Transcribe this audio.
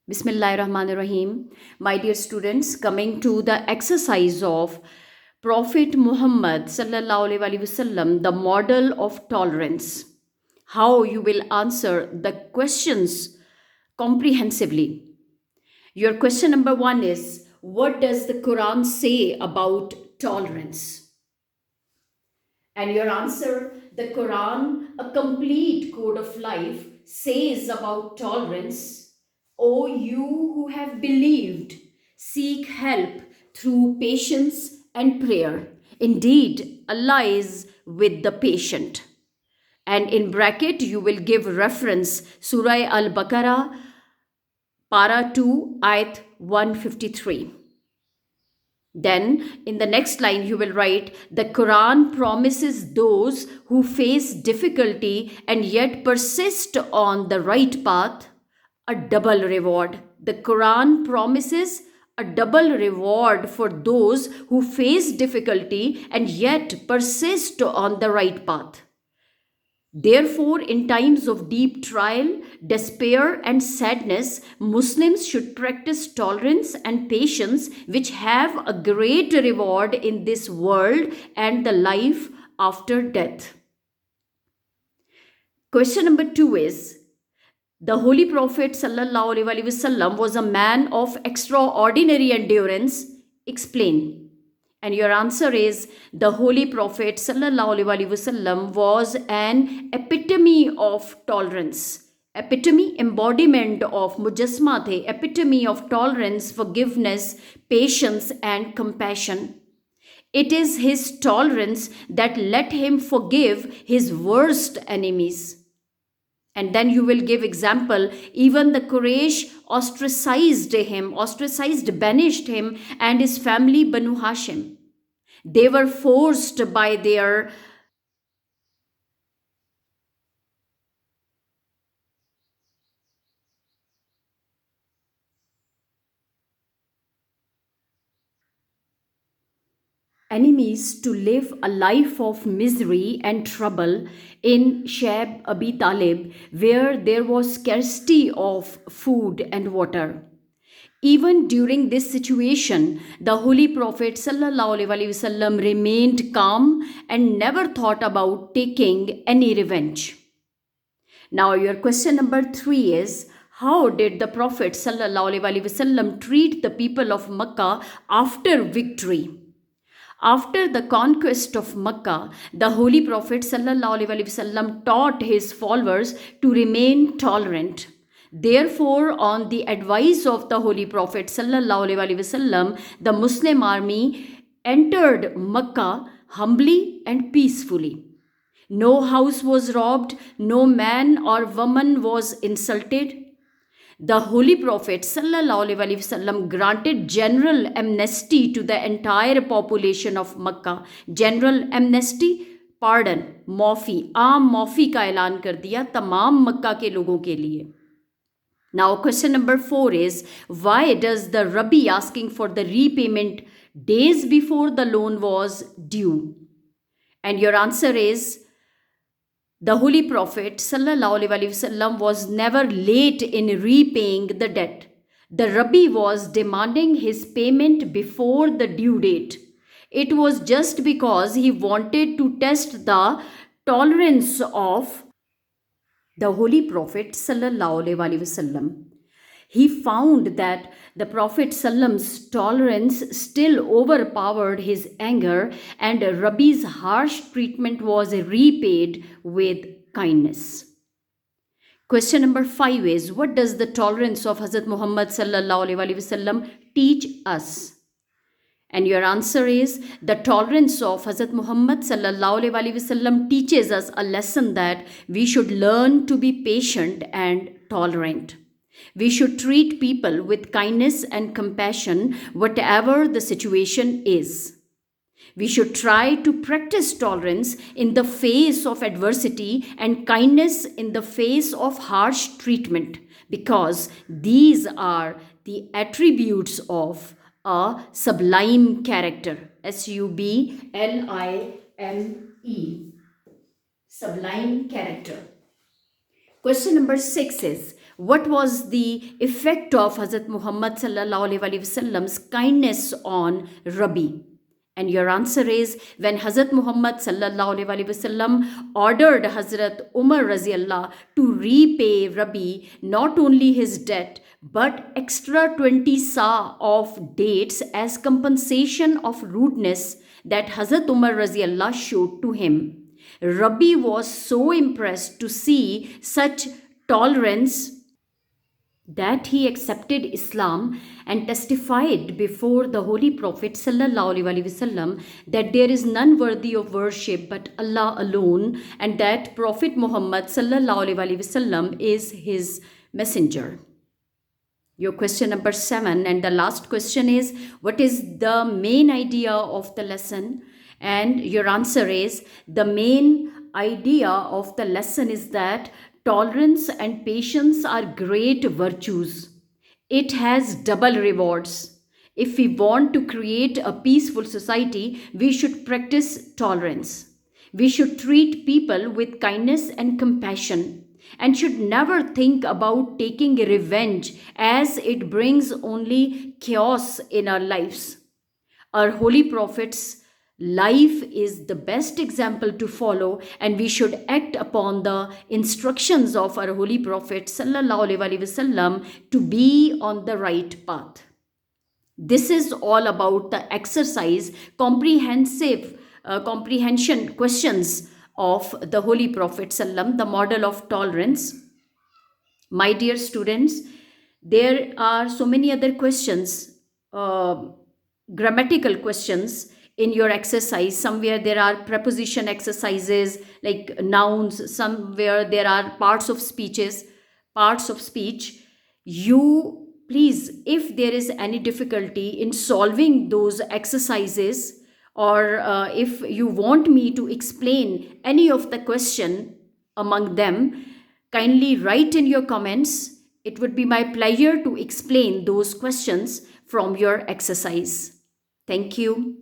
Bismillahirrahmanirrahim. My dear students, coming to the exercise of Prophet Muhammad sallallahu alaihi wasallam, the model of tolerance. How you will answer the questions comprehensively. Your question number 1 is, what does the Quran say about tolerance? And your answer, the Quran, a complete code of life, says about tolerance, O you who have believed, seek help through patience and prayer. Indeed, Allah is with the patient. And in bracket, you will give reference Surah Al Baqarah, Para 2, Ayat 153. Then, in the next line, you will write, the Quran promises those who face difficulty and yet persist on the right path a double reward. The Quran promises a double reward for those who face difficulty and yet persist on the right path. Therefore, in times of deep trial, despair, and sadness, Muslims should practice tolerance and patience, which have a great reward in this world and the life after death. Question number 2 is, the Holy Prophet ﷺ was a man of extraordinary endurance. Explain. And your answer is, the Holy Prophet ﷺ was an epitome of tolerance. Epitome, embodiment of Mujasma the, epitome of tolerance, forgiveness, patience, and compassion. It is his tolerance that let him forgive his worst enemies. And then you will give example, even the Quraysh banished him and his family Banu Hashim. They were forced by their enemies to live a life of misery and trouble in Shaib Abi Talib, where there was scarcity of food and water. Even during this situation, the Holy Prophet ﷺ remained calm and never thought about taking any revenge. Now, your question number 3 is, how did the Prophet ﷺ treat the people of Makkah after victory? After the conquest of Makkah, the Holy Prophet ﷺ taught his followers to remain tolerant. Therefore, on the advice of the Holy Prophet ﷺ, the Muslim army entered Makkah humbly and peacefully. No house was robbed, no man or woman was insulted. The Holy Prophet ﷺ granted general amnesty to the entire population of Makkah. General amnesty, pardon, माफ़ी, आम माफ़ी का ऐलान कर दिया तमाम मक्का के लोगों के लिए. Now, question number 4 is, why does the Rabbi asking for the repayment days before the loan was due? And your answer is, the Holy Prophet ﷺ was never late in repaying the debt. The Rabbi was demanding his payment before the due date. It was just because he wanted to test the tolerance of the Holy Prophet ﷺ. He found that the Prophet ﷺ's tolerance still overpowered his anger, and Rabbi's harsh treatment was repaid with kindness. Question number 5 is, what does the tolerance of Hazrat Muhammad ﷺ teach us? And your answer is, the tolerance of Hazrat Muhammad ﷺ teaches us a lesson that we should learn to be patient and tolerant. We should treat people with kindness and compassion, whatever the situation is. We should try to practice tolerance in the face of adversity and kindness in the face of harsh treatment, because these are the attributes of a sublime character. Sublime. Sublime character. Question number 6 is, What was the effect of Hazrat Muhammad sallallahu alaihi wasallam's kindness on Rabi? And your answer is, when Hazrat Muhammad sallallahu alaihi wasallam ordered Hazrat Umar raziyallah to repay Rabi not only his debt but extra 20 sa of dates as compensation of rudeness that Hazrat Umar raziyallah showed to him. Rabi was so impressed to see such tolerance that he accepted Islam and testified before the Holy Prophet ﷺ that there is none worthy of worship but Allah alone, and that Prophet Muhammad ﷺ is his messenger. Your question number 7 and the last question is, what is the main idea of the lesson? And your answer is, the main idea of the lesson is that tolerance and patience are great virtues. It has double rewards. If we want to create a peaceful society, we should practice tolerance. We should treat people with kindness and compassion, and should never think about taking revenge, as it brings only chaos in our lives. Our holy prophet's life is the best example to follow, and we should act upon the instructions of our holy prophet sallallahu alaihi wasallam to be on the right path. This is all about the exercise comprehension questions of the holy prophet sallam, the model of tolerance. My dear students, there are so many other questions, grammatical questions in your exercise. Somewhere there are preposition exercises like nouns, somewhere there are parts of speech. You please, if there is any difficulty in solving those exercises, or if you want me to explain any of the question among them, kindly write in your comments. It would be my pleasure to explain those questions from your exercise. Thank you.